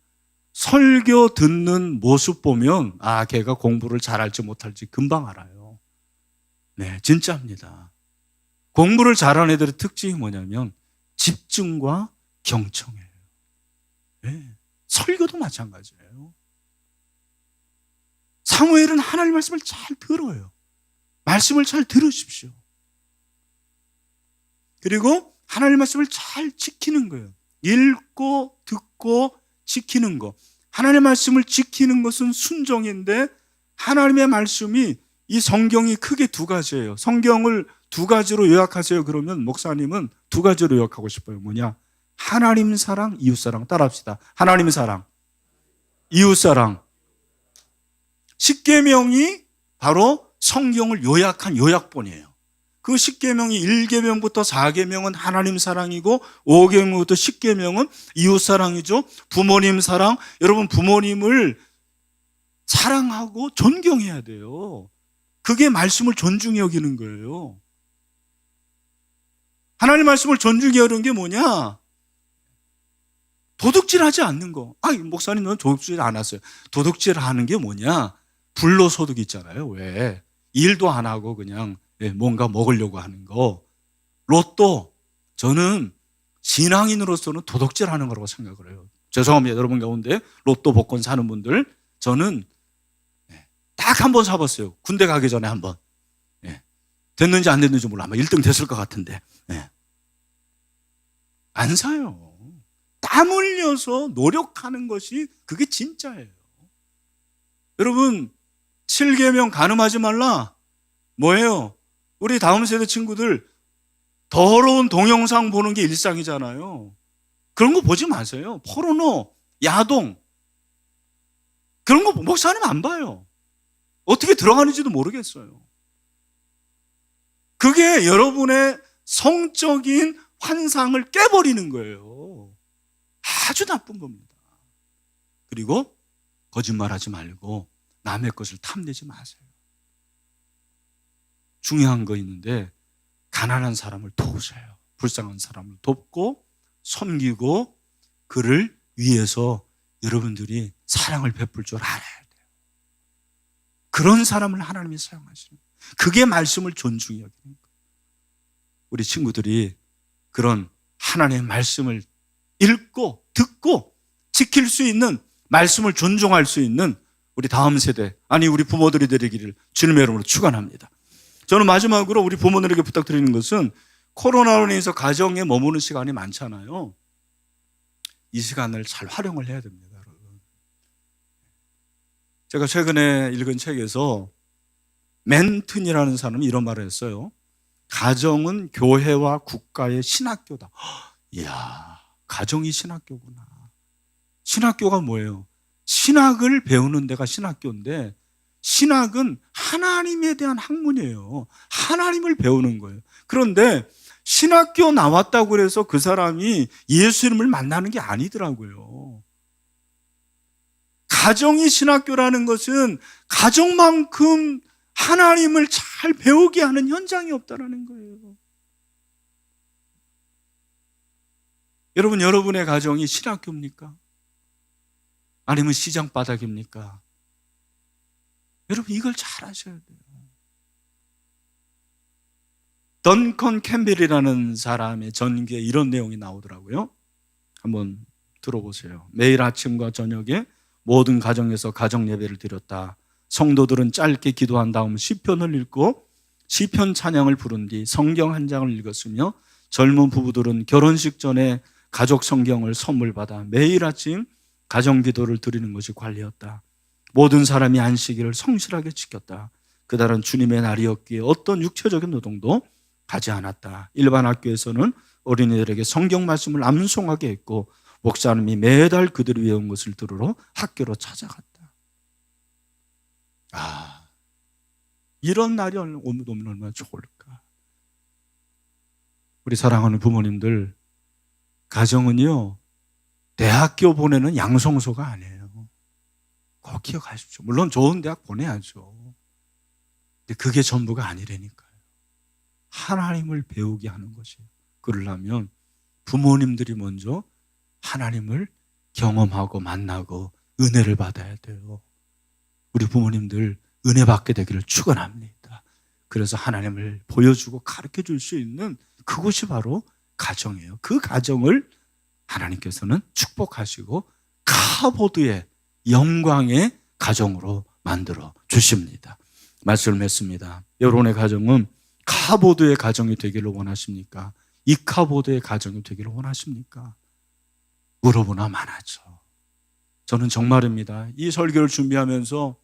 설교 듣는 모습 보면 걔가 공부를 잘할지 못할지 금방 알아요. 네, 진짜입니다. 공부를 잘하는 애들의 특징이 뭐냐면 집중과 경청이에요. 네, 설교도 마찬가지예요. 사무엘은 하나님 말씀을 잘 들어요. 말씀을 잘 들으십시오. 그리고 하나님 말씀을 잘 지키는 거예요. 읽고 듣고 지키는 거. 하나님의 말씀을 지키는 것은 순종인데 하나님의 말씀이 이 성경이 크게 두 가지예요. 성경을 두 가지로 요약하세요. 그러면 목사님은 두 가지로 요약하고 싶어요. 뭐냐? 하나님 사랑, 이웃 사랑. 따라합시다. 하나님 사랑, 이웃 사랑. 십계명이 바로 성경을 요약한 요약본이에요. 그 십계명이 1계명부터 4계명은 하나님 사랑이고 5계명부터 10계명은 이웃 사랑이죠. 부모님 사랑. 여러분, 부모님을 사랑하고 존경해야 돼요. 그게 말씀을 존중히 여기는 거예요. 하나님 말씀을 존중히 여기는 게 뭐냐? 도둑질하지 않는 거. 목사님, 넌 도둑질 안 했어요. 도둑질하는 게 뭐냐? 불로소득 있잖아요. 왜? 일도 안 하고 그냥 뭔가 먹으려고 하는 거. 로또. 저는 신앙인으로서는 도둑질하는 거라고 생각을 해요. 죄송합니다. 여러분 가운데 로또 복권 사는 분들, 저는 딱 한 번 사봤어요. 군대 가기 전에 한 번. 됐는지 안 됐는지 몰라. 아마 1등 됐을 것 같은데. 안 사요. 땀 흘려서 노력하는 것이 그게 진짜예요. 여러분, 7계명 간음하지 말라. 뭐예요? 우리 다음 세대 친구들 더러운 동영상 보는 게 일상이잖아요. 그런 거 보지 마세요. 포르노, 야동. 그런 거 목사님 안 봐요. 어떻게 들어가는지도 모르겠어요. 그게 여러분의 성적인 환상을 깨버리는 거예요. 아주 나쁜 겁니다. 그리고 거짓말하지 말고 남의 것을 탐내지 마세요. 중요한 거 있는데 가난한 사람을 도우세요. 불쌍한 사람을 돕고 섬기고 그를 위해서 여러분들이 사랑을 베풀 줄 알아야 돼요. 그런 사람을 하나님이 사용하시는 거예요. 그게 말씀을 존중히 여기는 거예요. 우리 친구들이 그런 하나님의 말씀을 읽고 듣고 지킬 수 있는, 말씀을 존중할 수 있는 우리 다음 세대, 우리 부모들이 되기를 주님의 이름으로 축원합니다. 저는 마지막으로 우리 부모들에게 부탁드리는 것은 코로나로 인해서 가정에 머무는 시간이 많잖아요. 이 시간을 잘 활용을 해야 됩니다, 여러분. 제가 최근에 읽은 책에서 맨튼이라는 사람이 이런 말을 했어요. 가정은 교회와 국가의 신학교다. 이야, 가정이 신학교구나. 신학교가 뭐예요? 신학을 배우는 데가 신학교인데, 신학은 하나님에 대한 학문이에요. 하나님을 배우는 거예요. 그런데 신학교 나왔다고 해서 그 사람이 예수님을 만나는 게 아니더라고요. 가정이 신학교라는 것은 가정만큼 하나님을 잘 배우게 하는 현장이 없다라는 거예요. 여러분, 여러분의 가정이 신학교입니까? 아니면 시장 바닥입니까? 여러분 이걸 잘 아셔야 돼요. 던컨 캠벨이라는 사람의 전기에 이런 내용이 나오더라고요. 한번 들어보세요. 매일 아침과 저녁에 모든 가정에서 가정 예배를 드렸다. 성도들은 짧게 기도한 다음 시편을 읽고 시편 찬양을 부른 뒤 성경 한 장을 읽었으며 젊은 부부들은 결혼식 전에 가족 성경을 선물 받아 매일 아침 가정 기도를 드리는 것이 관리였다. 모든 사람이 안식일을 성실하게 지켰다. 그날은 주님의 날이었기에 어떤 육체적인 노동도 하지 않았다. 일반 학교에서는 어린이들에게 성경 말씀을 암송하게 했고 목사님이 매달 그들이 외운 것을 들으러 학교로 찾아갔다. 이런 날이 오면 얼마나 좋을까. 우리 사랑하는 부모님들, 가정은요 대학교 보내는 양성소가 아니에요. 꼭 기억하십시오. 물론 좋은 대학 보내야죠. 근데 그게 전부가 아니라니까요. 하나님을 배우게 하는 것이에요. 그러려면 부모님들이 먼저 하나님을 경험하고 만나고 은혜를 받아야 돼요. 우리 부모님들 은혜 받게 되기를 축원합니다. 그래서 하나님을 보여주고 가르쳐 줄 수 있는 그곳이 바로 가정이에요. 그 가정을 하나님께서는 축복하시고 카보드의 영광의 가정으로 만들어 주십니다. 말씀을 맺습니다. 여러분의 가정은 카보드의 가정이 되기를 원하십니까? 이카보드의 가정이 되기를 원하십니까? 물어보나 마나죠. 저는 정말입니다. 이 설교를 준비하면서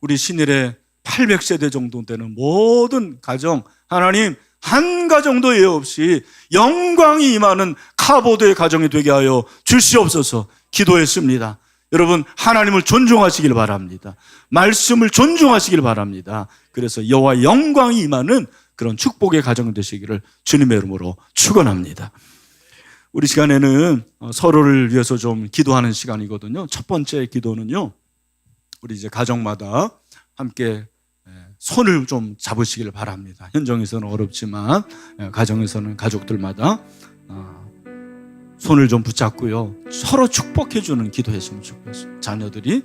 우리 신일의 800세대 정도 되는 모든 가정, 하나님 한 가정도 예 없이 영광이 임하는 카보드의 가정이 되게 하여 주시옵소서 기도했습니다. 여러분 하나님을 존중하시길 바랍니다. 말씀을 존중하시길 바랍니다. 그래서 여호와 영광이 임하는 그런 축복의 가정 되시기를 주님의 이름으로 축원합니다. 우리 시간에는 서로를 위해서 좀 기도하는 시간이거든요. 첫 번째 기도는요, 우리 이제 가정마다 함께 손을 좀 잡으시길 바랍니다. 현정에서는 어렵지만 가정에서는 가족들마다 손을 좀 붙잡고요, 서로 축복해주는 기도했으면 좋겠어요. 자녀들이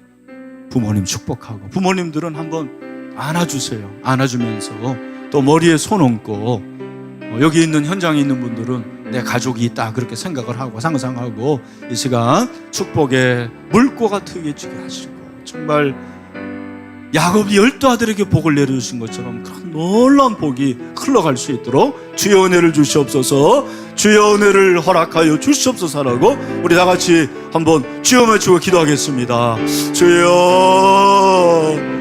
부모님 축복하고, 부모님들은 한번 안아주세요. 안아주면서 또 머리에 손 얹고, 여기 있는 현장에 있는 분들은 내 가족이 있다 그렇게 생각을 하고 상상하고 이 시간 축복의 물고가 트여지게 하시고, 정말 야곱이 12 아들에게 복을 내려주신 것처럼 그런 놀라운 복이 흘러갈 수 있도록 주의 은혜를 주시옵소서, 주의 은혜를 허락하여 주시옵소서라고 우리 다 같이 한번 주여 외치고 기도하겠습니다. 주여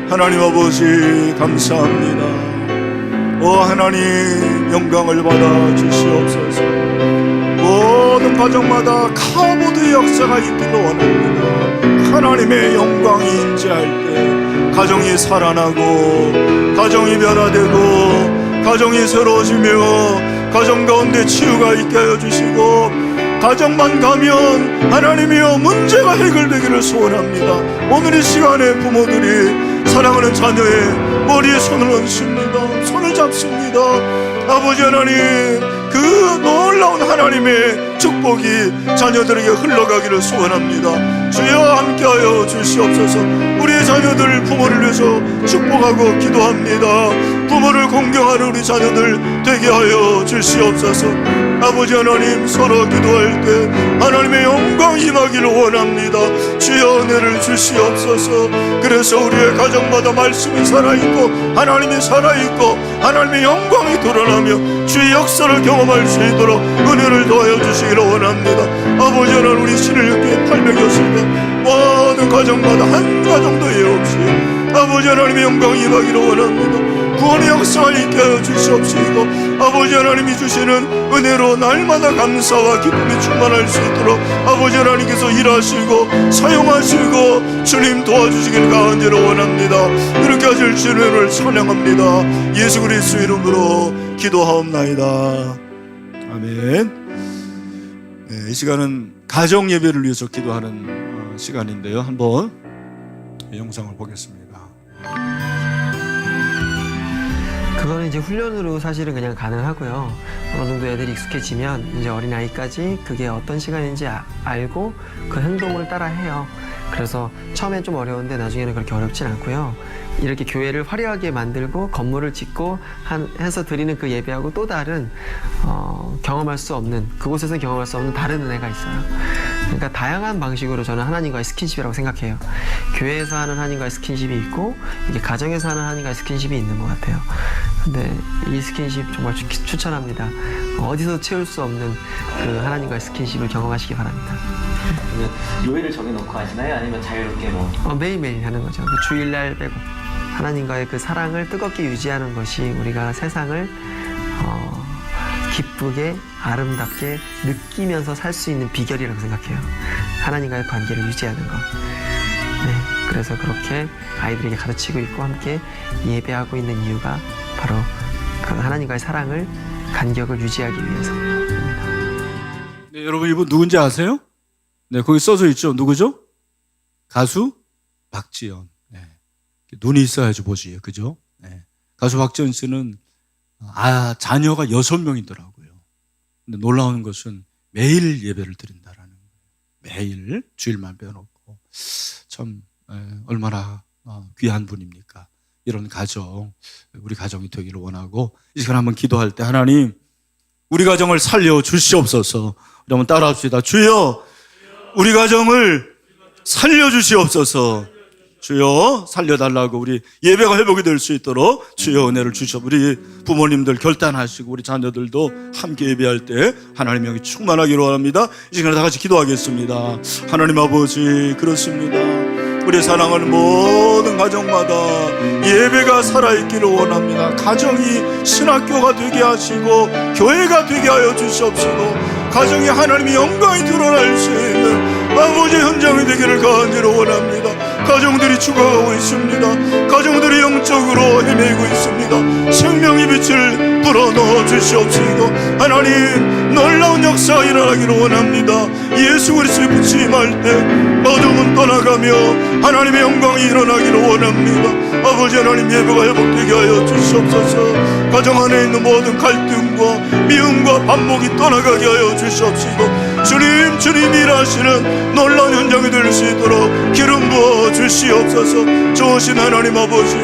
하나님 아버지 감사합니다. 하나님 영광을 받아 주시옵소서. 모든 가정마다 카보드의 역사가 있기를 원합니다. 하나님의 영광이 임재할 때 가정이 살아나고, 가정이 변화되고, 가정이 새로워지며 가정 가운데 치유가 있게 하여 주시고, 가정만 가면 하나님이여 문제가 해결되기를 소원합니다. 오늘 이 시간에 부모들이 사랑하는 자녀의 머리에 손을 얹습니다. 손을 잡습니다. 아버지 하나님, 그 놀라운 하나님의 축복이 자녀들에게 흘러가기를 소원합니다. 주여 함께하여 주시옵소서. 우리의 자녀들 부모를 위해서 축복하고 기도합니다. 부모를 공경하는 우리 자녀들 되게 하여 주시옵소서. 아버지 하나님, 서로 기도할 때 하나님의 영광이 임하기를 원합니다. 주여 은혜를 주시옵소서. 그래서 우리의 가정마다 말씀이 살아있고 하나님이 살아있고 하나님의 영광이 드러나며 주의 역사를 경험할 수 있도록 은혜를 더하여 주시기를 원합니다. 아버지 하나님, 우리 신을 육교회 800여세대 모든 가정마다 한 가정도 예 없이 아버지 하나님의 영광이 임하기를 원합니다. 구원의 역사를 있게 하여 주시옵시고, 아버지 하나님이 주시는 은혜로 날마다 감사와 기쁨이 충만할 수 있도록 아버지 하나님께서 일하시고 사용하시고 주님 도와주시길 간절히 원합니다. 이렇게 하실 주님을 찬양합니다. 예수 그리스도 이름으로 기도하옵나이다. 아멘. 이 시간은 가정 예배를 위해서 기도하는 시간인데요. 한번 영상을 보겠습니다. 그거는 이제 훈련으로 사실은 그냥 가능하고요. 어느 정도 애들이 익숙해지면 이제 어린아이까지 그게 어떤 시간인지 알고 그 행동을 따라 해요. 그래서 처음엔 좀 어려운데 나중에는 그렇게 어렵진 않고요. 이렇게 교회를 화려하게 만들고 건물을 짓고 해서 드리는 그 예배하고 또 다른 경험할 수 없는, 그곳에서 경험할 수 없는 다른 은혜가 있어요. 그러니까 다양한 방식으로 저는 하나님과의 스킨십이라고 생각해요. 교회에서 하는 하나님과의 스킨십이 있고 이게 가정에서 하는 하나님과의 스킨십이 있는 것 같아요. 근데 이 스킨십 정말 추천합니다. 어디서 채울 수 없는 그 하나님과의 스킨십을 경험하시기 바랍니다. 그러면 요일을 정해놓고 하시나요? 아니면 자유롭게 매일매일 하는 거죠. 그 주일날 빼고 하나님과의 그 사랑을 뜨겁게 유지하는 것이 우리가 세상을 기쁘게 아름답게 느끼면서 살 수 있는 비결이라고 생각해요. 하나님과의 관계를 유지하는 것. 네, 그래서 그렇게 아이들에게 가르치고 있고 함께 예배하고 있는 이유가 바로 그 하나님과의 사랑을, 간격을 유지하기 위해서입니다. 네, 여러분 이분 누군지 아세요? 네, 거기 써져 있죠. 누구죠? 가수 박지연. 네. 눈이 있어야지 보지, 그죠? 네. 가수 박지연 씨는 자녀가 6명이더라고요. 근데 놀라운 것은 매일 예배를 드린다라는 거예요. 매일 주일만 빼놓고 참 얼마나 귀한 분입니까? 이런 가정, 우리 가정이 되기를 원하고 이 시간 한번 기도할 때 하나님 우리 가정을 살려 주시옵소서. 우리 한번 따라합시다. 주여 우리 가정을 살려 주시옵소서. 주여 살려달라고 우리 예배가 회복이 될 수 있도록 주여 은혜를 주셔. 우리 부모님들 결단하시고 우리 자녀들도 함께 예배할 때 하나님의 영이 충만하기를 원합니다. 이 시간에 다 같이 기도하겠습니다. 하나님 아버지, 그렇습니다. 우리 사랑하는 모든 가정마다 예배가 살아있기를 원합니다. 가정이 신학교가 되게 하시고 교회가 되게 하여 주시옵시고 가정이 하나님의 영광이 드러날 수 있는 아버지 현장이 되기를 간절히 원합니다. 가정들이 죽어가고 있습니다. 가정들이 영적으로 헤매고 있습니다. 생명의 빛을 불어넣어 주시옵시고 하나님 놀라운 역사가 일어나기를 원합니다. 예수 그리스도의 부침할 때 어둠은 떠나가며 하나님의 영광이 일어나기를 원합니다. 아버지 하나님 예배가 회복되게 하여 주시옵소서. 가정 안에 있는 모든 갈등과 미움과 반목이 떠나가게 하여 주시옵시고 주님 일하시는 놀라운 현장이 될 수 있도록 기름 부어 주시옵소서. 좋으신 하나님 아버지,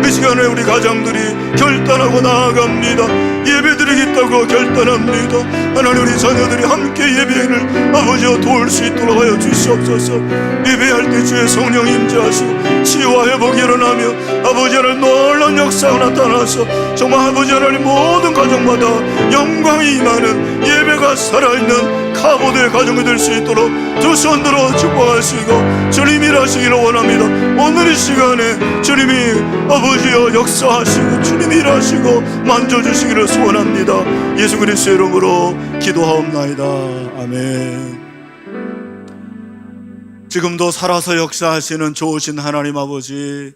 이 시간에 우리 가정들이 결단하고 나아갑니다. 예배드리겠다고 결단합니다. 하나님 우리 자녀들이 함께 예배를 아버지와 도울 수 있도록 하여 주시옵소서. 예배할 때 주의 성령 임재하시고 치유와 회복이 일어나며 아버지 하나님 놀라운 역사가 나타나서 정말 아버지 하나님 모든 가정마다 영광이 임하는 예배가 살아있는 카보드의 가정이 될 수 있도록 두 손들어 축복하시고 주님 일하시기를 원합니다. 오늘 이 시간에 주님이 아버지여 역사하시고 주님 일하시고 만져주시기를 소원합니다. 예수 그리스도의 이름으로 기도하옵나이다. 아멘. 지금도 살아서 역사하시는 좋으신 하나님 아버지,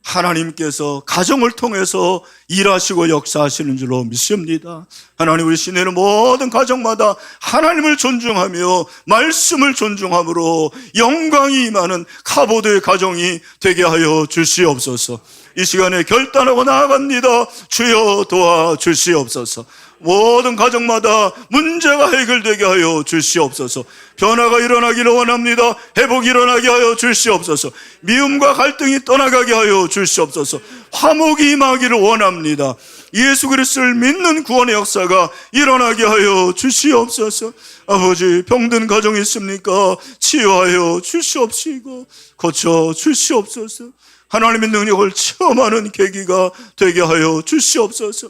하나님께서 가정을 통해서 일하시고 역사하시는 줄로 믿습니다. 하나님 우리 시내는 모든 가정마다 하나님을 존중하며 말씀을 존중함으로 영광이 임하는 카보드의 가정이 되게 하여 주시옵소서. 이 시간에 결단하고 나아갑니다. 주여 도와주시옵소서. 모든 가정마다 문제가 해결되게 하여 주시옵소서. 변화가 일어나기를 원합니다. 회복이 일어나게 하여 주시옵소서. 미움과 갈등이 떠나가게 하여 주시옵소서. 화목이 임하기를 원합니다. 예수 그리스도를 믿는 구원의 역사가 일어나게 하여 주시옵소서. 아버지, 병든 가정이 있습니까? 치유하여 주시옵시고 고쳐 주시옵소서. 하나님의 능력을 체험하는 계기가 되게 하여 주시옵소서.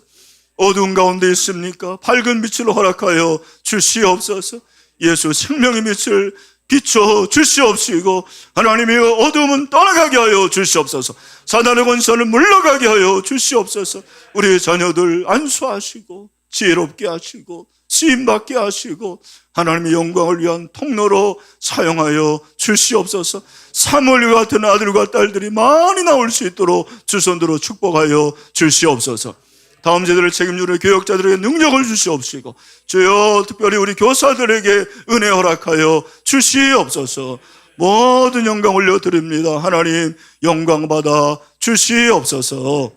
어두운 가운데 있습니까? 밝은 빛을 허락하여 주시옵소서. 예수 생명의 빛을 비춰 주시옵시고 하나님의 어둠은 떠나가게 하여 주시옵소서. 사단의 권세를 물러가게 하여 주시옵소서. 우리 자녀들 안수하시고 지혜롭게 하시고 쓰임받게 하시고 하나님의 영광을 위한 통로로 사용하여 주시옵소서. 사무엘 같은 아들과 딸들이 많이 나올 수 있도록 주 손들어 축복하여 주시옵소서. 다음 세대를 책임지는 교역자들에게 능력을 주시옵시고 주여 특별히 우리 교사들에게 은혜 허락하여 주시옵소서. 모든 영광 올려드립니다. 하나님 영광 받아 주시옵소서.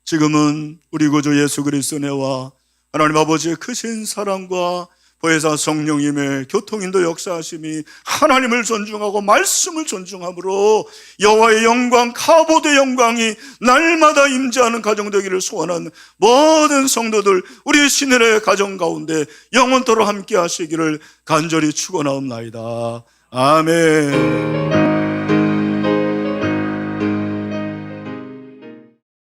지금은 우리 구주 예수 그리스도의 은혜와 하나님 아버지의 크신 사랑과 보혜사 성령님의 교통인도 역사하심이 하나님을 존중하고 말씀을 존중함으로 여호와의 영광, 카보드의 영광이 날마다 임재하는 가정 되기를 소원한 모든 성도들, 우리 신의 가정 가운데 영원토록 함께 하시기를 간절히 축원하옵나이다. 아멘.